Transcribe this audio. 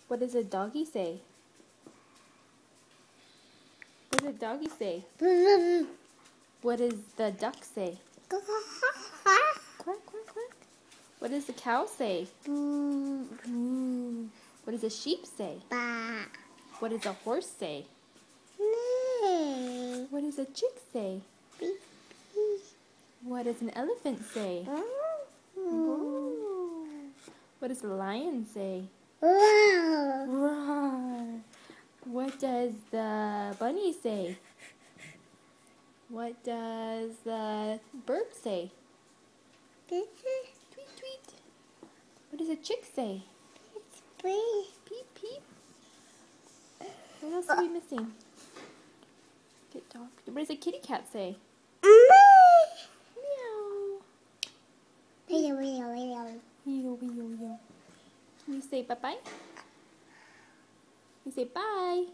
What does a doggy say? What does a doggy say? What does the duck say? Quack, quack, quack. What does the cow say? Moo. What does a sheep say? What does a horse say? What does a chick say? What does an elephant say? What does a lion say? Roar. What does the bunny say? What does the bird say? Tweet, tweet. What does a chick say? Peep, peep. What else are we missing? Good dog. What does a kitty cat say? Meow. Yo. You say bye-bye? You say bye.